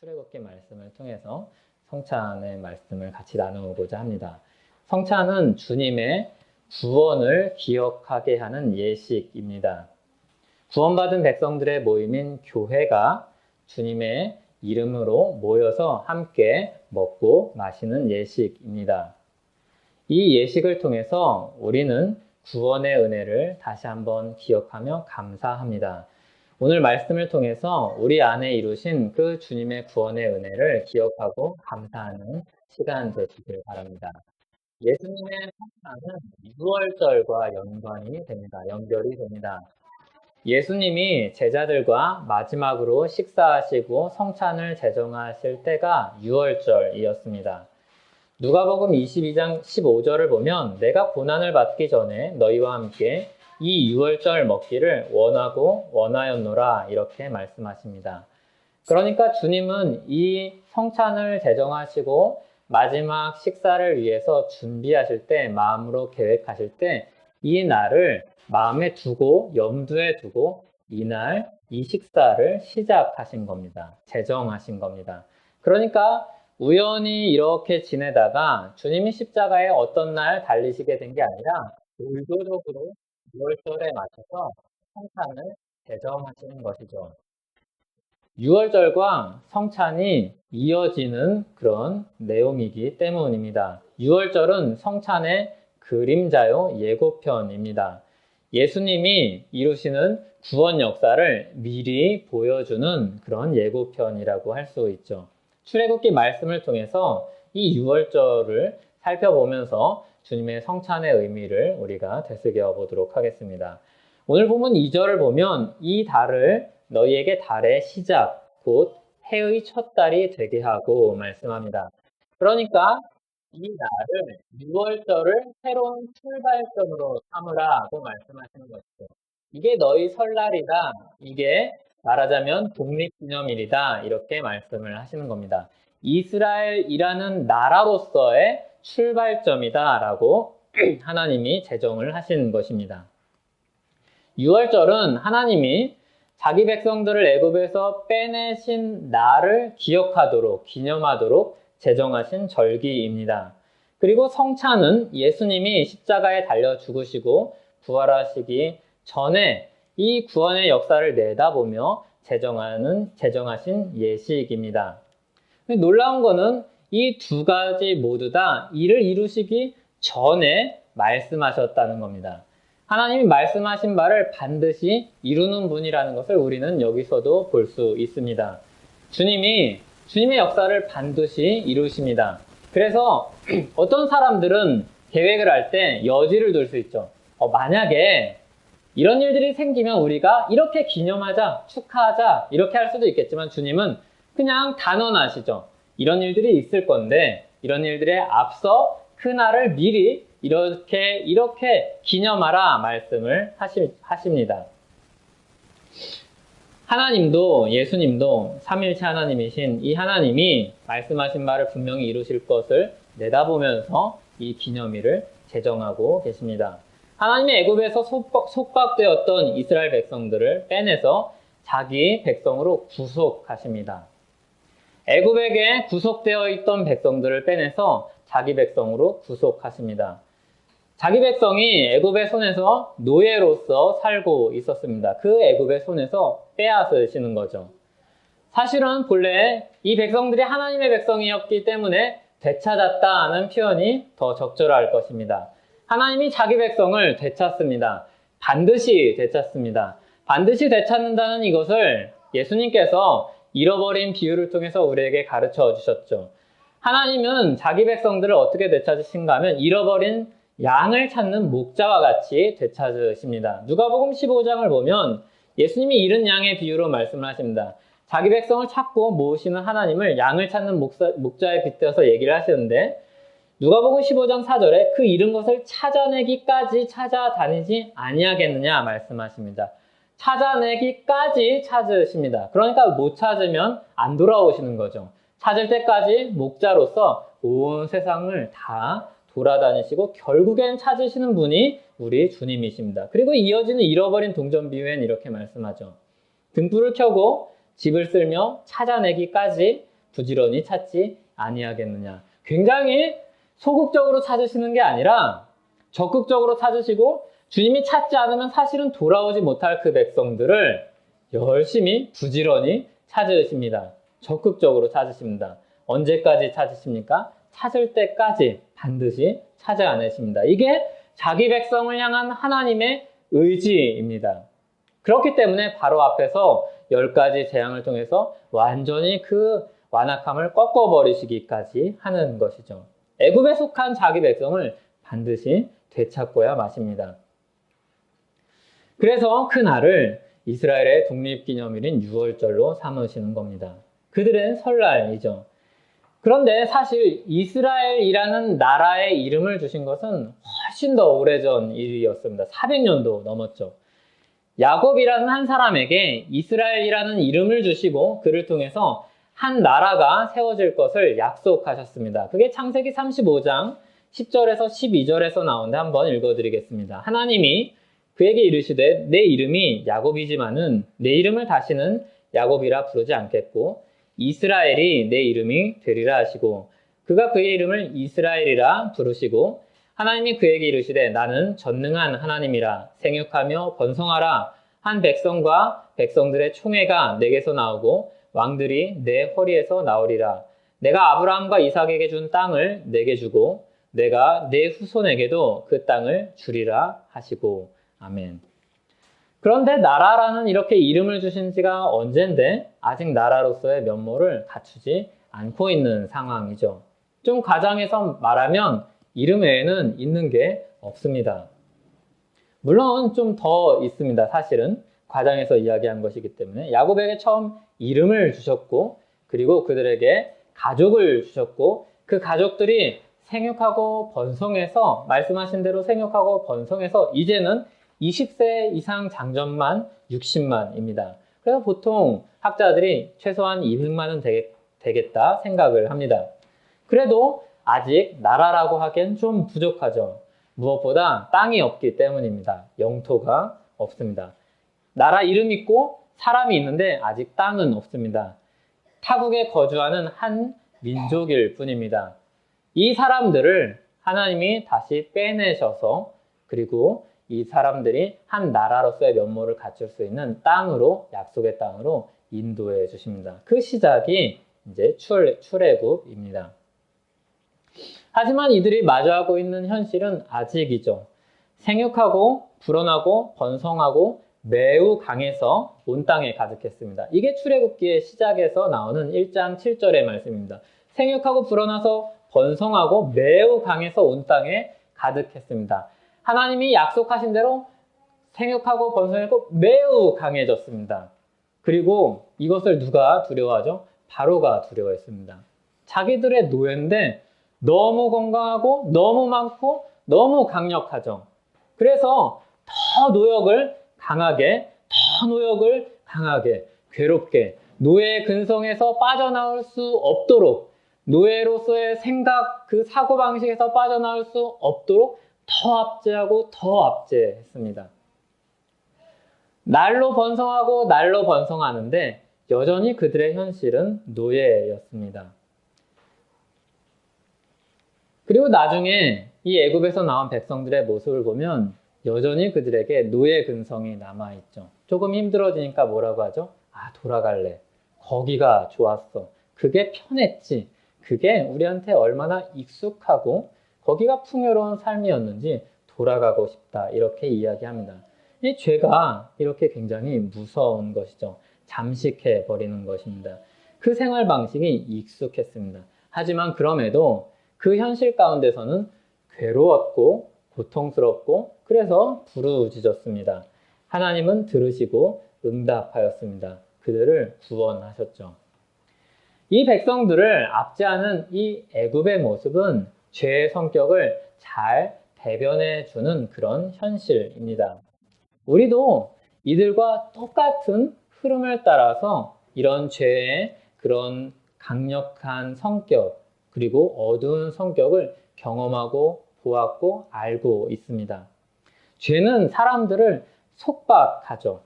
출애굽기 말씀을 통해서 성찬의 말씀을 같이 나누고자 합니다. 성찬은 주님의 구원을 기억하게 하는 예식입니다. 구원받은 백성들의 모임인 교회가 주님의 이름으로 모여서 함께 먹고 마시는 예식입니다. 이 예식을 통해서 우리는 구원의 은혜를 다시 한번 기억하며 감사합니다. 오늘 말씀을 통해서 우리 안에 이루신 그 주님의 구원의 은혜를 기억하고 감사하는 시간 되시길 바랍니다. 예수님의 성찬은 6월절과 연결이 됩니다. 예수님이 제자들과 마지막으로 식사하시고 성찬을 제정하실 때가 6월절이었습니다. 누가복음 22장 15절을 보면 내가 고난을 받기 전에 너희와 함께 이 6월절 먹기를 원하였노라 이렇게 말씀하십니다. 그러니까 주님은 이 성찬을 제정하시고 마지막 식사를 위해서 준비하실 때, 마음으로 계획하실 때 이 날을 마음에 두고 염두에 두고 이날 이 식사를 시작하신 겁니다. 제정하신 겁니다. 그러니까 우연히 이렇게 지내다가 주님이 십자가에 어떤 날 달리시게 된 게 아니라 의도적으로 6월절에 맞춰서 성찬을 제정하시는 것이죠. 6월절과 성찬이 이어지는 그런 내용이기 때문입니다. 6월절은 성찬의 그림자요 예고편입니다. 예수님이 이루시는 구원 역사를 미리 보여주는 그런 예고편이라고 할 수 있죠. 출애굽기 말씀을 통해서 이 6월절을 살펴보면서 주님의 성찬의 의미를 우리가 되새겨 보도록 하겠습니다. 오늘 본문 2절을 보면 이 달을 너희에게 달의 시작, 곧 해의 첫 달이 되게 하고 말씀합니다. 그러니까 이 날을 6월절을 새로운 출발점으로 삼으라고 말씀하시는 것이죠. 이게 너희 설날이다. 이게 말하자면 독립기념일이다. 이렇게 말씀을 하시는 겁니다. 이스라엘이라는 나라로서의 출발점이다. 라고 하나님이 제정을 하신 것입니다. 6월절은 하나님이 자기 백성들을 애굽에서 빼내신 날을 기념하도록 제정하신 절기입니다. 그리고 성찬은 예수님이 십자가에 달려 죽으시고 부활하시기 전에 이 구원의 역사를 내다보며 제정하신 예식입니다. 놀라운 거는 이 두 가지 모두 다 이를 이루시기 전에 말씀하셨다는 겁니다. 하나님이 말씀하신 바를 반드시 이루는 분이라는 것을 우리는 여기서도 볼 수 있습니다. 주님의 역사를 반드시 이루십니다. 그래서 어떤 사람들은 계획을 할 때 여지를 둘 수 있죠. 만약에 이런 일들이 생기면 우리가 이렇게 기념하자, 축하하자 이렇게 할 수도 있겠지만 주님은 그냥 단언하시죠. 이런 일들이 있을 건데 이런 일들에 앞서 그날을 미리 이렇게 기념하라 말씀을 하십니다. 하나님도 예수님도 삼위일체 하나님이신 이 하나님이 말씀하신 바를 분명히 이루실 것을 내다보면서 이 기념일을 제정하고 계십니다. 하나님이 애굽에서 속박되었던 이스라엘 백성들을 빼내서 자기 백성으로 구속하십니다. 애굽에게 구속되어 있던 백성들을 빼내서 자기 백성으로 구속하십니다. 자기 백성이 애굽의 손에서 노예로서 살고 있었습니다. 그 애굽의 손에서 빼앗으시는 거죠. 사실은 본래 이 백성들이 하나님의 백성이었기 때문에 되찾았다는 표현이 더 적절할 것입니다. 하나님이 자기 백성을 되찾습니다. 반드시 되찾습니다. 반드시 되찾는다는 이것을 예수님께서 잃어버린 비유를 통해서 우리에게 가르쳐 주셨죠. 하나님은 자기 백성들을 어떻게 되찾으신가 하면 잃어버린 양을 찾는 목자와 같이 되찾으십니다. 누가복음 15장을 보면 예수님이 잃은 양의 비유로 말씀을 하십니다. 자기 백성을 찾고 모으시는 하나님을 양을 찾는 목자에 빗대어서 얘기를 하시는데 누가복음 15장 4절에 그 잃은 것을 찾아내기까지 찾아다니지 아니하겠느냐 말씀하십니다. 찾아내기까지 찾으십니다. 그러니까 못 찾으면 안 돌아오시는 거죠. 찾을 때까지 목자로서 온 세상을 다 돌아다니시고 결국엔 찾으시는 분이 우리 주님이십니다. 그리고 이어지는 잃어버린 동전 비유엔 이렇게 말씀하죠. 등불을 켜고 집을 쓸며 찾아내기까지 부지런히 찾지 아니하겠느냐. 굉장히 소극적으로 찾으시는 게 아니라 적극적으로 찾으시고 주님이 찾지 않으면 사실은 돌아오지 못할 그 백성들을 열심히 부지런히 찾으십니다. 적극적으로 찾으십니다. 언제까지 찾으십니까? 찾을 때까지 반드시 찾아내십니다. 이게 자기 백성을 향한 하나님의 의지입니다. 그렇기 때문에 바로 앞에서 10가지 재앙을 통해서 완전히 그 완악함을 꺾어버리시기까지 하는 것이죠. 애굽에 속한 자기 백성을 반드시 되찾고야 마십니다. 그래서 그 날을 이스라엘의 독립기념일인 6월절로 삼으시는 겁니다. 그들은 설날이죠. 그런데 사실 이스라엘이라는 나라의 이름을 주신 것은 훨씬 더 오래전 일이었습니다. 400년도 넘었죠. 야곱이라는 한 사람에게 이스라엘이라는 이름을 주시고 그를 통해서 한 나라가 세워질 것을 약속하셨습니다. 그게 창세기 35장 10절에서 12절에서 나오는데 한번 읽어드리겠습니다. 하나님이 그에게 이르시되 내 이름이 야곱이지만은 내 이름을 다시는 야곱이라 부르지 않겠고 이스라엘이 내 이름이 되리라 하시고 그가 그의 이름을 이스라엘이라 부르시고 하나님이 그에게 이르시되 나는 전능한 하나님이라 생육하며 번성하라 한 백성과 백성들의 총회가 내게서 나오고 왕들이 내 허리에서 나오리라 내가 아브라함과 이삭에게 준 땅을 내게 주고 내가 내 후손에게도 그 땅을 주리라 하시고 아멘. 그런데 나라라는 이렇게 이름을 주신 지가 언젠데 아직 나라로서의 면모를 갖추지 않고 있는 상황이죠. 좀 과장해서 말하면 이름 외에는 있는 게 없습니다. 물론 좀 더 있습니다. 사실은 과장해서 이야기한 것이기 때문에 야곱에게 처음 이름을 주셨고 그리고 그들에게 가족을 주셨고 그 가족들이 생육하고 번성해서 말씀하신 대로 생육하고 번성해서 이제는 20세 이상 장전만 60만입니다. 그래서 보통 학자들이 최소한 200만은 되겠다 생각을 합니다. 그래도 아직 나라라고 하기엔 좀 부족하죠. 무엇보다 땅이 없기 때문입니다. 영토가 없습니다. 나라 이름 있고 사람이 있는데 아직 땅은 없습니다. 타국에 거주하는 한 민족일 뿐입니다. 이 사람들을 하나님이 다시 빼내셔서 그리고 이 사람들이 한 나라로서의 면모를 갖출 수 있는 땅으로 약속의 땅으로 인도해 주십니다. 그 시작이 이제 출애굽입니다. 하지만 이들이 마주하고 있는 현실은 아직이죠. 생육하고 불어나고 번성하고 매우 강해서 온 땅에 가득했습니다. 이게 출애굽기의 시작에서 나오는 1장 7절의 말씀입니다. 생육하고 불어나서 번성하고 매우 강해서 온 땅에 가득했습니다. 하나님이 약속하신 대로 생육하고 번성했고 매우 강해졌습니다. 그리고 이것을 누가 두려워하죠? 바로가 두려워했습니다. 자기들의 노예인데 너무 건강하고 너무 많고 너무 강력하죠. 그래서 더 노역을 강하게 괴롭게 노예의 근성에서 빠져나올 수 없도록 노예로서의 생각 그 사고방식에서 빠져나올 수 없도록 더 압제하고 더 압제했습니다. 날로 번성하는데 여전히 그들의 현실은 노예였습니다. 그리고 나중에 이 애굽에서 나온 백성들의 모습을 보면 여전히 그들에게 노예 근성이 남아있죠. 조금 힘들어지니까 뭐라고 하죠? 돌아갈래. 거기가 좋았어. 그게 편했지. 그게 우리한테 얼마나 익숙하고 거기가 풍요로운 삶이었는지 돌아가고 싶다. 이렇게 이야기합니다. 이 죄가 이렇게 굉장히 무서운 것이죠. 잠식해 버리는 것입니다. 그 생활 방식이 익숙했습니다. 하지만 그럼에도 그 현실 가운데서는 괴로웠고 고통스럽고 그래서 부르짖었습니다. 하나님은 들으시고 응답하였습니다. 그들을 구원하셨죠. 이 백성들을 압제하는 이 애굽의 모습은 죄의 성격을 잘 대변해 주는 그런 현실입니다. 우리도 이들과 똑같은 흐름을 따라서 이런 죄의 그런 강력한 성격 그리고 어두운 성격을 경험하고 보았고 알고 있습니다. 죄는 사람들을 속박하죠.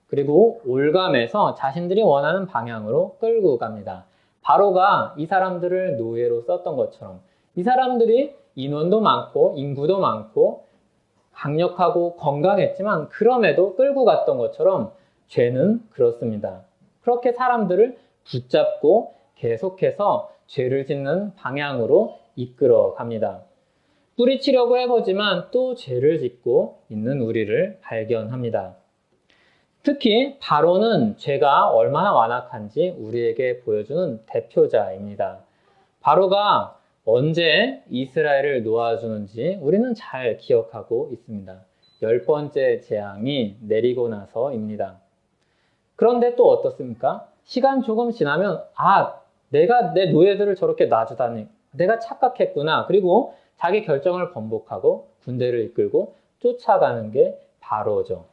그리고 올감해서 자신들이 원하는 방향으로 끌고 갑니다. 바로가 이 사람들을 노예로 썼던 것처럼 이 사람들이 인원도 많고 인구도 많고 강력하고 건강했지만 그럼에도 끌고 갔던 것처럼 죄는 그렇습니다. 그렇게 사람들을 붙잡고 계속해서 죄를 짓는 방향으로 이끌어 갑니다. 뿌리치려고 해보지만 또 죄를 짓고 있는 우리를 발견합니다. 특히 바로는 죄가 얼마나 완악한지 우리에게 보여주는 대표자입니다. 바로가 언제 이스라엘을 놓아주는지 우리는 잘 기억하고 있습니다. 10번째 재앙이 내리고 나서입니다. 그런데 또 어떻습니까? 시간 조금 지나면 내가 내 노예들을 저렇게 놔주다니 내가 착각했구나. 그리고 자기 결정을 번복하고 군대를 이끌고 쫓아가는 게 바로죠.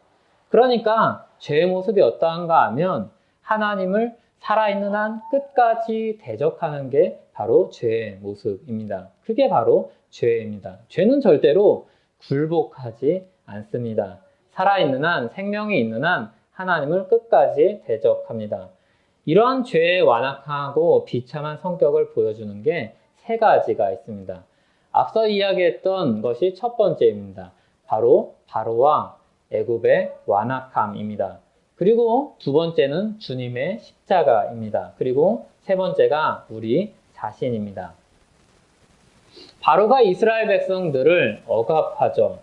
그러니까 죄의 모습이 어떠한가 하면 하나님을 살아있는 한 끝까지 대적하는 게 바로 죄의 모습입니다. 그게 바로 죄입니다. 죄는 절대로 굴복하지 않습니다. 살아있는 한, 생명이 있는 한 하나님을 끝까지 대적합니다. 이러한 죄의 완악하고 비참한 성격을 보여주는 게 세 가지가 있습니다. 앞서 이야기했던 것이 첫 번째입니다. 바로 바로와 애굽의 완악함입니다. 그리고 두 번째는 주님의 십자가입니다. 그리고 세 번째가 우리 자신입니다. 바로가 이스라엘 백성들을 억압하죠.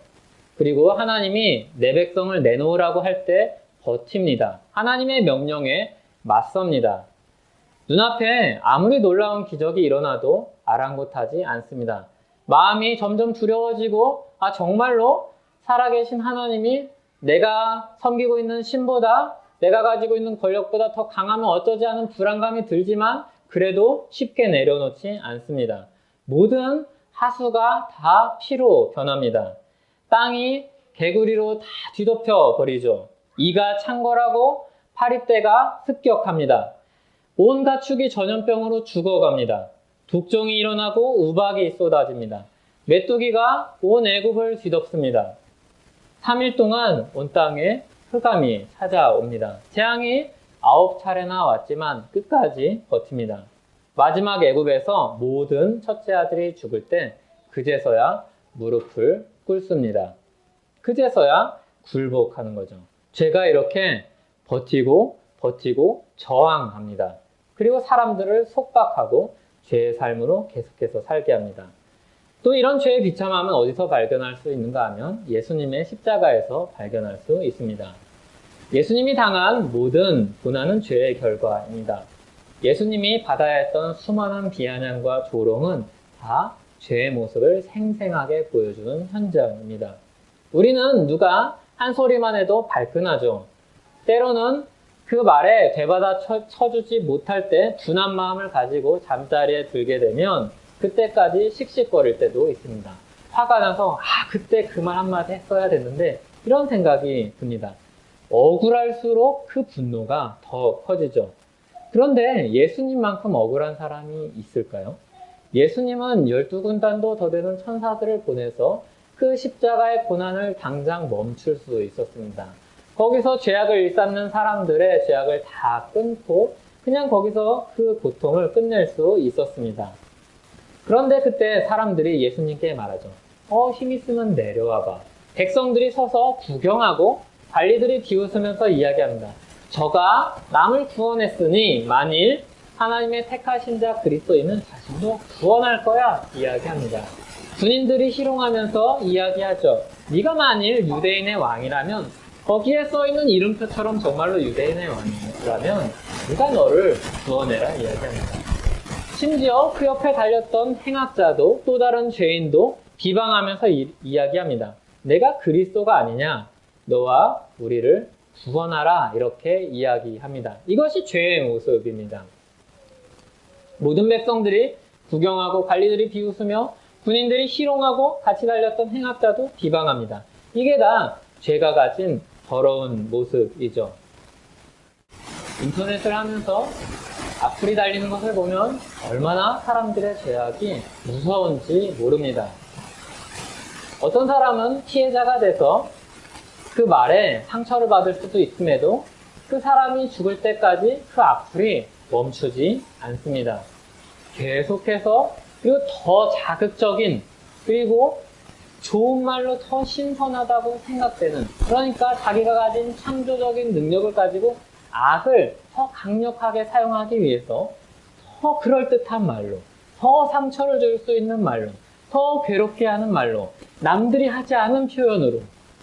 그리고 하나님이 내 백성을 내놓으라고 할 때 버팁니다. 하나님의 명령에 맞섭니다. 눈앞에 아무리 놀라운 기적이 일어나도 아랑곳하지 않습니다. 마음이 점점 두려워지고 정말로 살아계신 하나님이 내가 섬기고 있는 신보다 내가 가지고 있는 권력보다 더 강하면 어쩌지 하는 불안감이 들지만 그래도 쉽게 내려놓지 않습니다. 모든 하수가 다 피로 변합니다. 땅이 개구리로 다 뒤덮여 버리죠. 이가 창궐하고 파리떼가 습격합니다. 온 가축이 전염병으로 죽어갑니다. 독종이 일어나고 우박이 쏟아집니다. 메뚜기가 온 애굽을 뒤덮습니다. 3일 동안 온 땅에 흑암이 찾아옵니다. 재앙이 9차례나 왔지만 끝까지 버팁니다. 마지막 애굽에서 모든 첫째 아들이 죽을 때 그제서야 무릎을 꿇습니다. 그제서야 굴복하는 거죠. 죄가 이렇게 버티고 저항합니다. 그리고 사람들을 속박하고 죄의 삶으로 계속해서 살게 합니다. 또 이런 죄의 비참함은 어디서 발견할 수 있는가 하면 예수님의 십자가에서 발견할 수 있습니다. 예수님이 당한 모든 고난은 죄의 결과입니다. 예수님이 받아야 했던 수많은 비아냥과 조롱은 다 죄의 모습을 생생하게 보여주는 현장입니다. 우리는 누가 한 소리만 해도 발끈하죠. 때로는 그 말에 되받아 쳐주지 못할 때 둔한 마음을 가지고 잠자리에 들게 되면 그때까지 씩씩거릴 때도 있습니다. 화가 나서 그때 그 말 한마디 했어야 됐는데 이런 생각이 듭니다. 억울할수록 그 분노가 더 커지죠. 그런데 예수님만큼 억울한 사람이 있을까요? 예수님은 12군단도 더 되는 천사들을 보내서 그 십자가의 고난을 당장 멈출 수 있었습니다. 거기서 죄악을 일삼는 사람들의 죄악을 다 끊고 그냥 거기서 그 고통을 끝낼 수 있었습니다. 그런데 그때 사람들이 예수님께 말하죠. 힘 있으면 내려와봐. 백성들이 서서 구경하고 관리들이 비웃으면서 이야기합니다. 저가 남을 구원했으니 만일 하나님의 택하신 자 그리스도인은 자신도 구원할 거야 이야기합니다. 군인들이 희롱하면서 이야기하죠. 네가 만일 유대인의 왕이라면 거기에 써있는 이름표처럼 정말로 유대인의 왕이라면 누가 너를 구원해라 이야기합니다. 심지어 그 옆에 달렸던 행악자도 또 다른 죄인도 비방하면서 이야기합니다. 내가 그리스도가 아니냐? 너와 우리를 구원하라 이렇게 이야기합니다. 이것이 죄의 모습입니다. 모든 백성들이 구경하고 관리들이 비웃으며 군인들이 희롱하고 같이 달렸던 행악자도 비방합니다. 이게 다 죄가 가진 더러운 모습이죠. 인터넷을 하면서 악플이 달리는 것을 보면 얼마나 사람들의 죄악이 무서운지 모릅니다. 어떤 사람은 피해자가 돼서 그 말에 상처를 받을 수도 있음에도 그 사람이 죽을 때까지 그 악플이 멈추지 않습니다. 계속해서 그리고 더 자극적인 그리고 좋은 말로 더 신선하다고 생각되는 그러니까 자기가 가진 창조적인 능력을 가지고 악을 더 강력하게 사용하기 위해서 더 그럴듯한 말로 더 상처를 줄 수 있는 말로 더 괴롭게 하는 말로 남들이 하지 않은 표현으로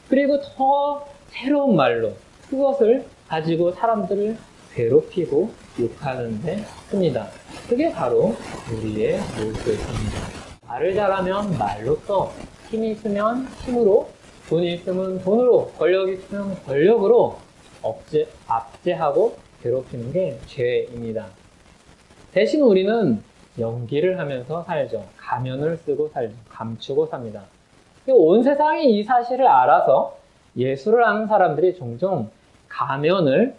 그리고 더 새로운 말로 그것을 가지고 사람들을 괴롭히고 욕하는 데 씁니다. 그게 바로 우리의 모습입니다. 말을 잘하면 말로 써 힘이 있으면 힘으로 돈이 있으면 돈으로 권력이 있으면 권력으로 압제하고 괴롭히는 게 죄입니다. 대신 우리는 연기를 하면서 살죠. 가면을 쓰고 살죠. 감추고 삽니다. 온 세상이 이 사실을 알아서 예술을 하는 사람들이 종종 가면을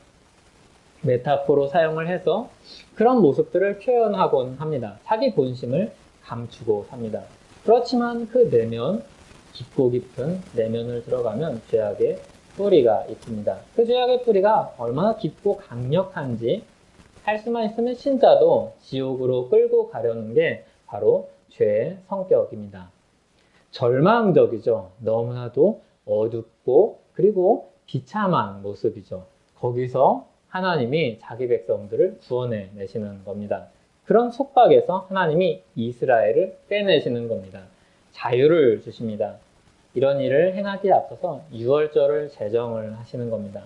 메타포로 사용을 해서 그런 모습들을 표현하곤 합니다. 자기 본심을 감추고 삽니다. 그렇지만 그 내면, 깊고 깊은 내면을 들어가면 죄악의 뿌리가 있습니다. 그 죄악의 뿌리가 얼마나 깊고 강력한지 할 수만 있으면 신자도 지옥으로 끌고 가려는 게 바로 죄의 성격입니다. 절망적이죠. 너무나도 어둡고 그리고 비참한 모습이죠. 거기서 하나님이 자기 백성들을 구원해 내시는 겁니다. 그런 속박에서 하나님이 이스라엘을 빼내시는 겁니다. 자유를 주십니다. 이런 일을 행하기에 앞서서 유월절을 제정을 하시는 겁니다.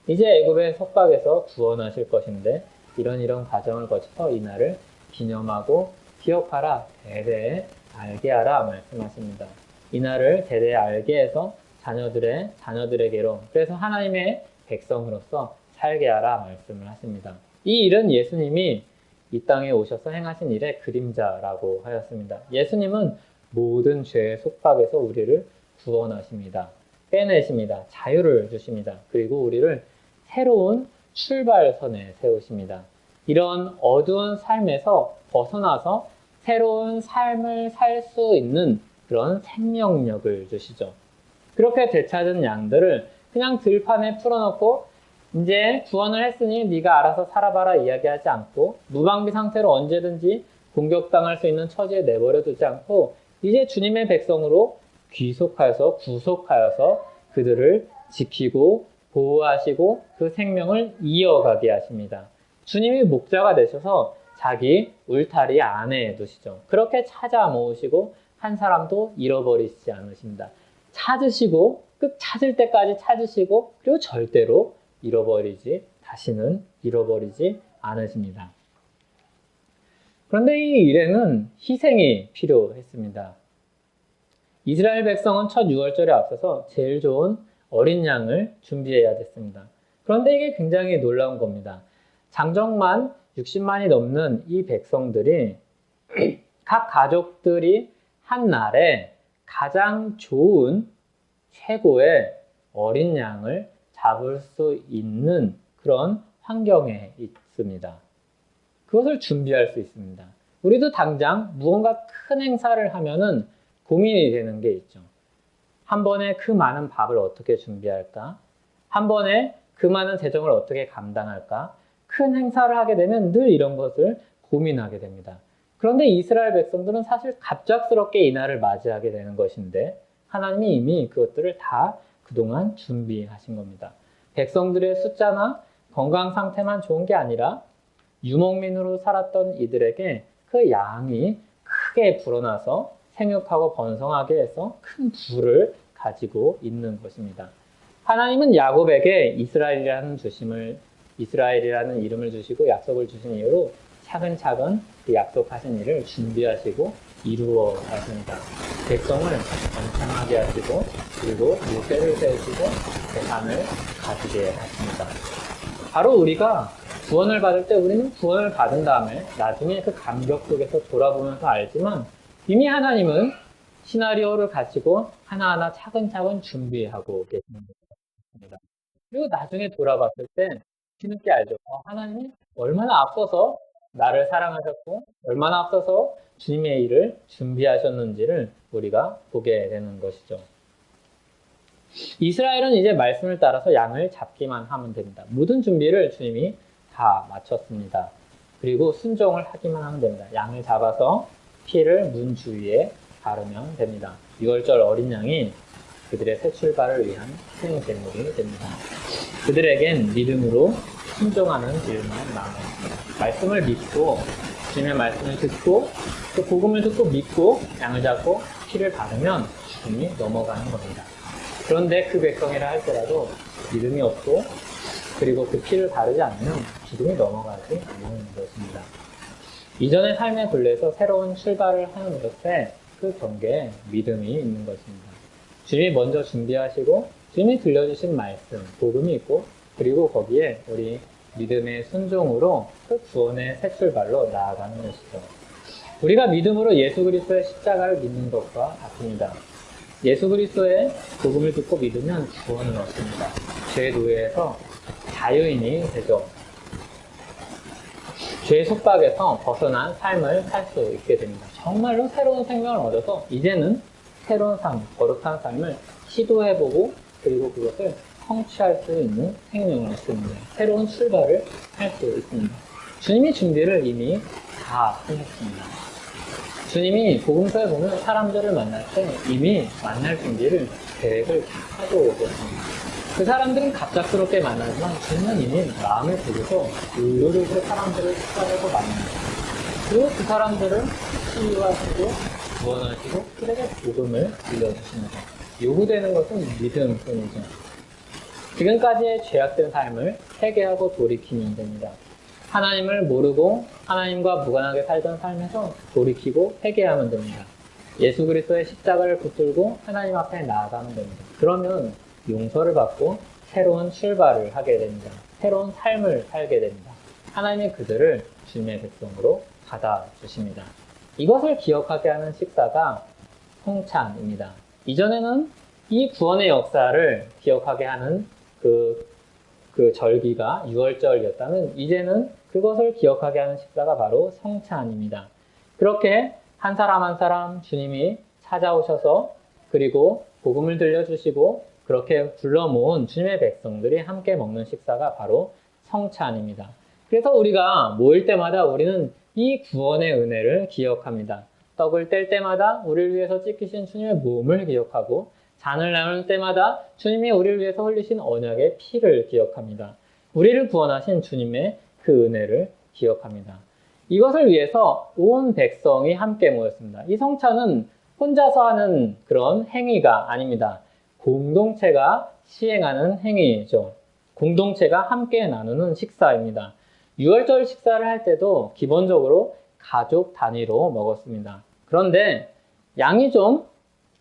이제 애굽의 속박에서 구원하실 것인데 이런 과정을 거쳐서 이 날을 기념하고 기억하라, 대대에 알게 하라 말씀하십니다. 이 날을 대대에 알게 해서 자녀들에게로 그래서 하나님의 백성으로서 살게 하라 말씀을 하십니다. 이 일은 예수님이 이 땅에 오셔서 행하신 일의 그림자라고 하였습니다. 예수님은 모든 죄의 속박에서 우리를 구원하십니다. 빼내십니다. 자유를 주십니다. 그리고 우리를 새로운 출발선에 세우십니다. 이런 어두운 삶에서 벗어나서 새로운 삶을 살 수 있는 그런 생명력을 주시죠. 그렇게 되찾은 양들을 그냥 들판에 풀어놓고 이제 구원을 했으니 네가 알아서 살아봐라 이야기하지 않고 무방비 상태로 언제든지 공격당할 수 있는 처지에 내버려 두지 않고 이제 주님의 백성으로 구속하여서 그들을 지키고 보호하시고 그 생명을 이어가게 하십니다. 주님이 목자가 되셔서 자기 울타리 안에 두시죠. 그렇게 찾아 모으시고 한 사람도 잃어버리시지 않으십니다. 찾을 때까지 찾으시고 그리고 절대로 다시는 잃어버리지 않으십니다. 그런데 이 일에는 희생이 필요했습니다. 이스라엘 백성은 첫 유월절에 앞서서 제일 좋은 어린 양을 준비해야 됐습니다. 그런데 이게 굉장히 놀라운 겁니다. 장정만 60만이 넘는 이 백성들이 각 가족들이 한 날에 가장 좋은 최고의 어린 양을 잡을 수 있는 그런 환경에 있습니다. 그것을 준비할 수 있습니다. 우리도 당장 무언가 큰 행사를 하면은 고민이 되는 게 있죠. 한 번에 그 많은 밥을 어떻게 준비할까? 한 번에 그 많은 재정을 어떻게 감당할까? 큰 행사를 하게 되면 늘 이런 것을 고민하게 됩니다. 그런데 이스라엘 백성들은 사실 갑작스럽게 이 날을 맞이하게 되는 것인데 하나님이 이미 그것들을 다 그동안 준비하신 겁니다. 백성들의 숫자나 건강 상태만 좋은 게 아니라 유목민으로 살았던 이들에게 그 양이 크게 불어나서 생육하고 번성하게 해서 큰 부를 가지고 있는 것입니다. 하나님은 야곱에게 이스라엘이라는 이름을 주시고 약속을 주신 이후로 차근차근 그 약속하신 일을 준비하시고 이루어 가십니다. 백성을 번창하게 하시고 그리고 모세를 세우시고 재산을 가지게 하십니다. 바로 우리가 구원을 받을 때 우리는 구원을 받은 다음에 나중에 그 감격 속에서 돌아보면서 알지만 이미 하나님은 시나리오를 가지고 하나하나 차근차근 준비하고 계시는 것입니다. 그리고 나중에 돌아봤을 때 뒤늦게 알죠. 하나님이 얼마나 앞서서 나를 사랑하셨고 얼마나 앞서서 주님의 일을 준비하셨는지를 우리가 보게 되는 것이죠. 이스라엘은 이제 말씀을 따라서 양을 잡기만 하면 됩니다. 모든 준비를 주님이 다 마쳤습니다. 그리고 순종을 하기만 하면 됩니다. 양을 잡아서 피를 문 주위에 바르면 됩니다. 6월절 어린 양이 그들의 새 출발을 위한 희생제물이 됩니다. 그들에겐 믿음으로 순종하는 일만 남아있습니다. 말씀을 믿고 주님의 말씀을 듣고 또 복음을 듣고 믿고 양을 잡고 피를 바르면 죽음이 넘어가는 겁니다. 그런데 그 백성이라 할지라도 믿음이 없고 그리고 그 피를 바르지 않으면 죽음이 넘어가지 않는 것입니다. 이전의 삶의 굴레에서 새로운 출발을 하는 것에 그 경계에 믿음이 있는 것입니다. 주님이 먼저 준비하시고 주님이 들려주신 말씀, 복음이 있고 그리고 거기에 우리 믿음의 순종으로 그 구원의 새 출발로 나아가는 것이죠. 우리가 믿음으로 예수 그리스도의 십자가를 믿는 것과 같습니다. 예수 그리스도의 복음을 듣고 믿으면 구원을 얻습니다. 죄의 노예에서 자유인이 되죠. 죄의 속박에서 벗어난 삶을 살 수 있게 됩니다. 정말로 새로운 생명을 얻어서 이제는 새로운 삶, 거룩한 삶을 시도해보고 그리고 그것을 성취할 수 있는 생명을 얻습니다. 새로운 출발을 할 수 있습니다. 주님이 준비를 이미 다 하셨습니다. 주님이 복음서에 보면 사람들을 만날 때 이미 만날 준비를 계획을 하고 오셨습니다. 그 사람들은 갑작스럽게 만나지만 주님은 이미 마음을 들여서 의도적으로 사람들을 찾아내고 만납니다. 그리고 그 사람들을 치유하시고 구원하시고 그들에게 복음을 들려주십니다. 요구되는 것은 믿음뿐이죠. 지금까지의 죄악된 삶을 회개하고 돌이키면 됩니다. 하나님을 모르고 하나님과 무관하게 살던 삶에서 돌이키고 회개하면 됩니다. 예수 그리스도의 십자가를 붙들고 하나님 앞에 나아가면 됩니다. 그러면 용서를 받고 새로운 출발을 하게 됩니다. 새로운 삶을 살게 됩니다. 하나님이 그들을 주님의 백성으로 받아주십니다. 이것을 기억하게 하는 식사가 성찬입니다. 이전에는 이 구원의 역사를 기억하게 하는 그 절기가 6월절이었다면 이제는 그것을 기억하게 하는 식사가 바로 성찬입니다. 그렇게 한 사람 한 사람 주님이 찾아오셔서 그리고 복음을 들려주시고 그렇게 불러 모은 주님의 백성들이 함께 먹는 식사가 바로 성찬입니다. 그래서 우리가 모일 때마다 우리는 이 구원의 은혜를 기억합니다. 떡을 뗄 때마다 우리를 위해서 찢기신 주님의 몸을 기억하고 잔을 나눌 때마다 주님이 우리를 위해서 흘리신 언약의 피를 기억합니다. 우리를 구원하신 주님의 그 은혜를 기억합니다. 이것을 위해서 온 백성이 함께 모였습니다. 이 성찬은 혼자서 하는 그런 행위가 아닙니다. 공동체가 시행하는 행위죠. 공동체가 함께 나누는 식사입니다. 6월절 식사를 할 때도 기본적으로 가족 단위로 먹었습니다. 그런데 양이 좀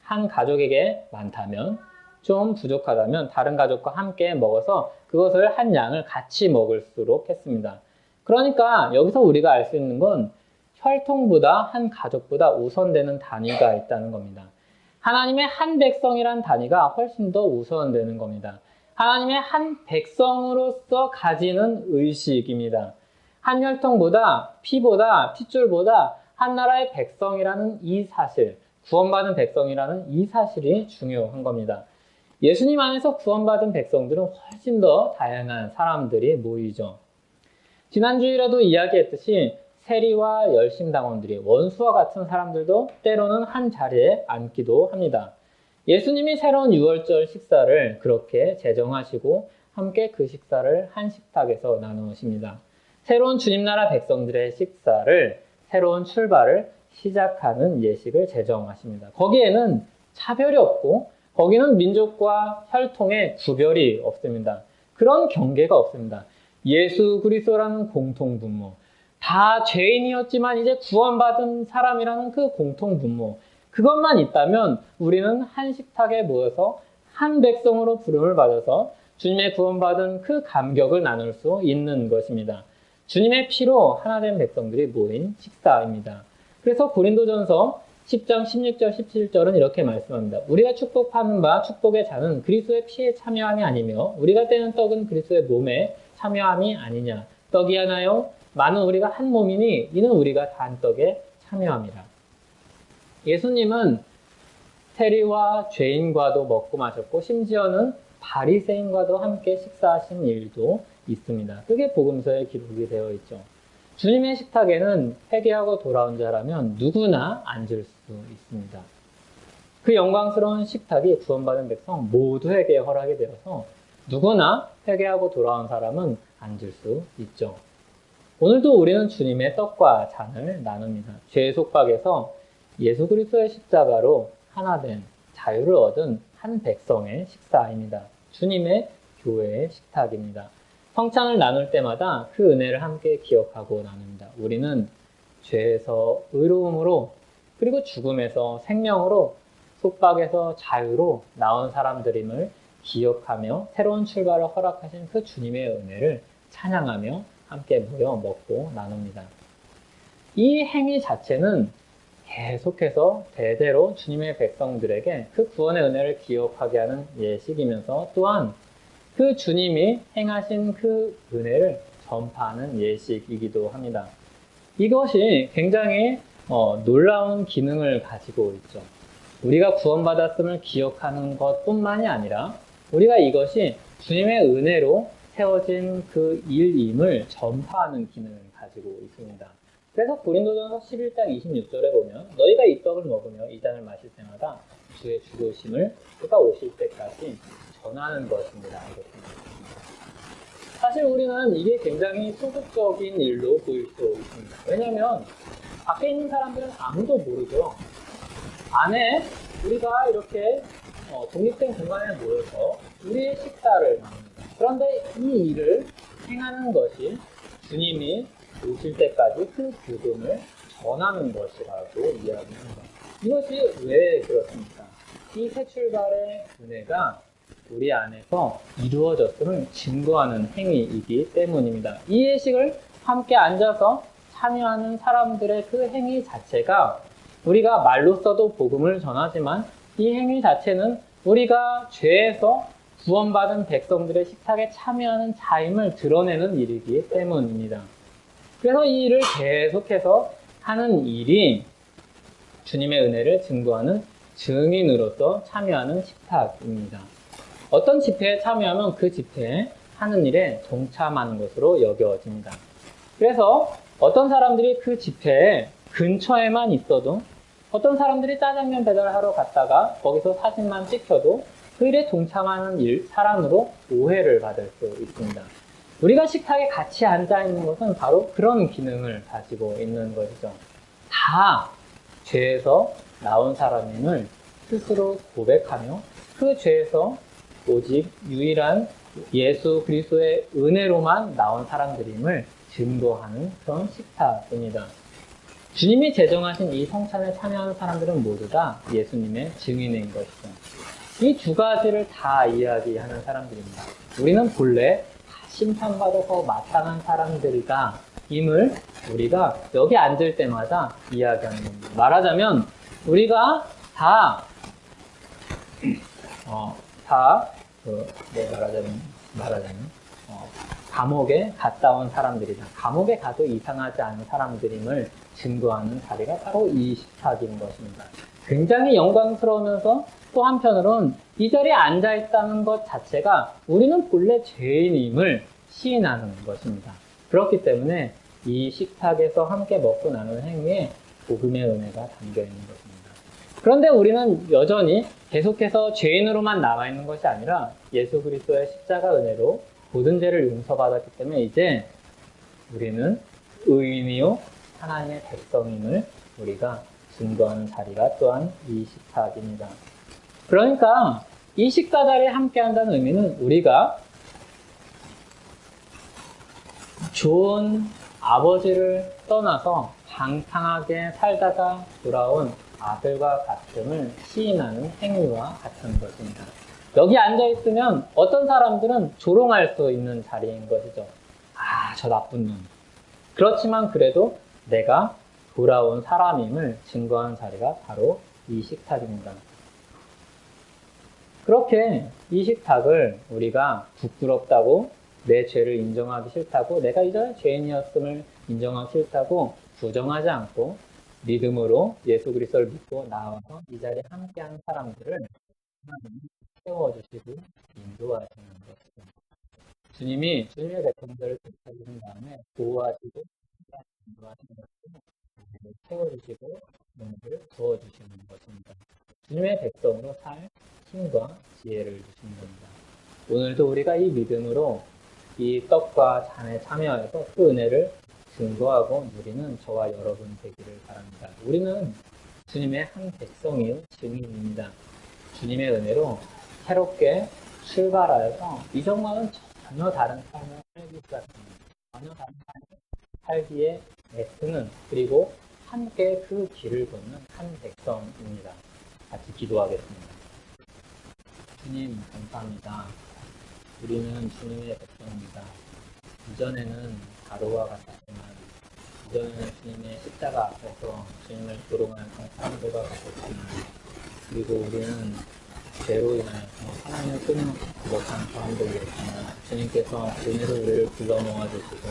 한 가족에게 많다면 좀 부족하다면 다른 가족과 함께 먹어서 그것을 한 양을 같이 먹을수록 했습니다. 그러니까 여기서 우리가 알 수 있는 건 혈통보다 한 가족보다 우선되는 단위가 있다는 겁니다. 하나님의 한 백성이란 단위가 훨씬 더 우선되는 겁니다. 하나님의 한 백성으로서 가지는 의식입니다. 한 혈통보다 피보다 핏줄보다 한 나라의 백성이라는 이 사실, 구원받은 백성이라는 이 사실이 중요한 겁니다. 예수님 안에서 구원받은 백성들은 훨씬 더 다양한 사람들이 모이죠. 지난주일에도 이야기했듯이 세리와 열심당원들이 원수와 같은 사람들도 때로는 한 자리에 앉기도 합니다. 예수님이 새로운 6월절 식사를 그렇게 제정하시고 함께 그 식사를 한 식탁에서 나누십니다. 새로운 주님 나라 백성들의 식사를 새로운 출발을 시작하는 예식을 제정하십니다. 거기에는 차별이 없고 거기는 민족과 혈통의 구별이 없습니다. 그런 경계가 없습니다. 예수 그리스도라는 공통분모, 다 죄인이었지만 이제 구원받은 사람이라는 그 공통분모, 그것만 있다면 우리는 한 식탁에 모여서 한 백성으로 부름을 받아서 주님의 구원받은 그 감격을 나눌 수 있는 것입니다. 주님의 피로 하나 된 백성들이 모인 식사입니다. 그래서 고린도전서 10장 16절 17절은 이렇게 말씀합니다. 우리가 축복하는 바 축복의 잔은 그리스도의 피에 참여함이 아니며 우리가 떼는 떡은 그리스도의 몸에 참여함이 아니냐. 떡이 하나요? 많은 우리가 한 몸이니 이는 우리가 다 한 떡에 참여함이라. 예수님은 세리와 죄인과도 먹고 마셨고 심지어는 바리새인과도 함께 식사하신 일도 있습니다. 그게 복음서에 기록이 되어 있죠. 주님의 식탁에는 회개하고 돌아온 자라면 누구나 앉을 수 있습니다. 그 영광스러운 식탁이 구원받은 백성 모두에게 허락이 되어서 누구나 회개하고 돌아온 사람은 앉을 수 있죠. 오늘도 우리는 주님의 떡과 잔을 나눕니다. 죄의 속박에서 예수 그리스도의 십자가로 하나 된 자유를 얻은 한 백성의 식사입니다. 주님의 교회의 식탁입니다. 성찬을 나눌 때마다 그 은혜를 함께 기억하고 나눕니다. 우리는 죄에서 의로움으로 그리고 죽음에서 생명으로 속박에서 자유로 나온 사람들임을 기억하며 새로운 출발을 허락하신 그 주님의 은혜를 찬양하며 함께 모여 먹고 나눕니다. 이 행위 자체는 계속해서 대대로 주님의 백성들에게 그 구원의 은혜를 기억하게 하는 예식이면서 또한 그 주님이 행하신 그 은혜를 전파하는 예식이기도 합니다. 이것이 굉장히 놀라운 기능을 가지고 있죠. 우리가 구원받았음을 기억하는 것뿐만이 아니라 우리가 이것이 주님의 은혜로 세워진 그 일임을 전파하는 기능을 가지고 있습니다. 그래서 고린도전서 11장 26절에 보면 너희가 이 떡을 먹으며 이 잔을 마실 때마다 주의 죽으심을 그가 오실 때까지 전하는 것입니다. 사실 우리는 이게 굉장히 소극적인 일로 보일 수 있습니다. 왜냐하면 밖에 있는 사람들은 아무도 모르죠. 안에 우리가 이렇게 독립된 공간에 모여서 우리의 식사를 나눕니다. 그런데 이 일을 행하는 것이 주님이 오실 때까지 그 복음을 전하는 것이라고 이야기합니다. 이것이 왜 그렇습니까? 이 새 출발의 은혜가 우리 안에서 이루어졌음을 증거하는 행위이기 때문입니다. 이 예식을 함께 앉아서 참여하는 사람들의 그 행위 자체가 우리가 말로써도 복음을 전하지만 이 행위 자체는 우리가 죄에서 구원받은 백성들의 식탁에 참여하는 자임을 드러내는 일이기 때문입니다. 그래서 이 일을 계속해서 하는 일이 주님의 은혜를 증거하는 증인으로서 참여하는 식탁입니다. 어떤 집회에 참여하면 그 집회에 하는 일에 동참하는 것으로 여겨집니다. 그래서 어떤 사람들이 그 집회에 근처에만 있어도 어떤 사람들이 짜장면 배달하러 갔다가 거기서 사진만 찍혀도 그 일에 동참하는 사람으로 오해를 받을 수 있습니다. 우리가 식탁에 같이 앉아있는 것은 바로 그런 기능을 가지고 있는 것이죠. 다 죄에서 나온 사람임을 스스로 고백하며 그 죄에서 오직 유일한 예수 그리스도의 은혜로만 나온 사람들임을 증거하는 그런 식탁입니다. 주님이 제정하신 이 성찬에 참여하는 사람들은 모두 다 예수님의 증인인 것이죠. 이 두 가지를 다 이야기하는 사람들입니다. 우리는 본래 심판받아서 마땅한 사람들이다 임을 우리가 여기 앉을 때마다 이야기하는 겁니다. 말하자면 우리가 감옥에 갔다 온 사람들이다. 감옥에 가도 이상하지 않은 사람들임을 증거하는 자리가 바로 이 식탁인 것입니다. 굉장히 영광스러우면서 또 한편으로는 이 자리에 앉아있다는 것 자체가 우리는 본래 죄인임을 시인하는 것입니다. 그렇기 때문에 이 식탁에서 함께 먹고 나누는 행위에 복음의 은혜가 담겨있는 것입니다. 그런데 우리는 여전히 계속해서 죄인으로만 남아있는 것이 아니라 예수 그리스도의 십자가 은혜로 모든 죄를 용서받았기 때문에 이제 우리는 의인이요 하나님의 백성임을 우리가 증거하는 자리가 또한 이 식탁입니다. 그러니까 이 식사 자리에 함께 한다는 의미는 우리가 좋은 아버지를 떠나서 방탕하게 살다가 돌아온 아들과 같음을 시인하는 행위와 같은 것입니다. 여기 앉아있으면 어떤 사람들은 조롱할 수 있는 자리인 것이죠. 아, 저 나쁜 놈. 그렇지만 그래도 내가 돌아온 사람임을 증거하는 자리가 바로 이 식탁입니다. 그렇게 이 식탁을 우리가 부끄럽다고 내 죄를 인정하기 싫다고 내가 이전에 죄인이었음을 인정하기 싫다고 부정하지 않고 믿음으로 예수 그리스도를 믿고 나와서 이 자리에 함께하는 사람들을 하나님이 세워주시고 인도하시는 것입니다. 주님이 주님의 백성들을 지켜주신 다음에 보호하시고 채워주시고 은혜를 부어주시는 것입니다. 주님의 백성으로 살 힘과 지혜를 주시는 겁니다. 오늘도 우리가 이 믿음으로 이 떡과 잔에 참여해서 그 은혜를 증거하고 누리는 저와 여러분 되기를 바랍니다. 우리는 주님의 한 백성이요 증인입니다. 주님의 은혜로 새롭게 출발하여서 이전과는 전혀 다른 삶을 살기 시작합니다. 전혀 다른 삶을 살기에 애쓰는, 그리고 함께 그 길을 걷는 한 백성입니다. 같이 기도하겠습니다. 주님 감사합니다. 우리는 주님의 백성입니다. 이전에는 바로와 같았지만 이전에는 주님의 십자가 앞에서 주님을 조롱하는 사람들과 같았지만, 그리고 우리는 죄로 인하여서 하나님을 끊임없이 못한 사람들이었지만 주님께서 은혜로 우리를 불러 모아주시고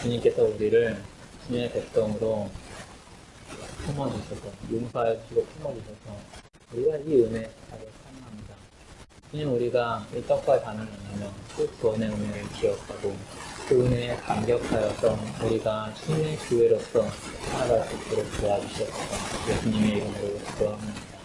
주님께서 우리를 주님의 백성으로 품어주셔서 용서하여 주시고 품어주셔서 우리가 이 은혜 자리에 찬양합니다. 주님, 우리가 이 떡과 잔을 나누며 그 구원의 은혜를 기억하고 그 은혜에 감격하여서 우리가 주님의 교회로서 살아갈 수 있도록 도와주셔서 예수님의 이름으로 기도합니다.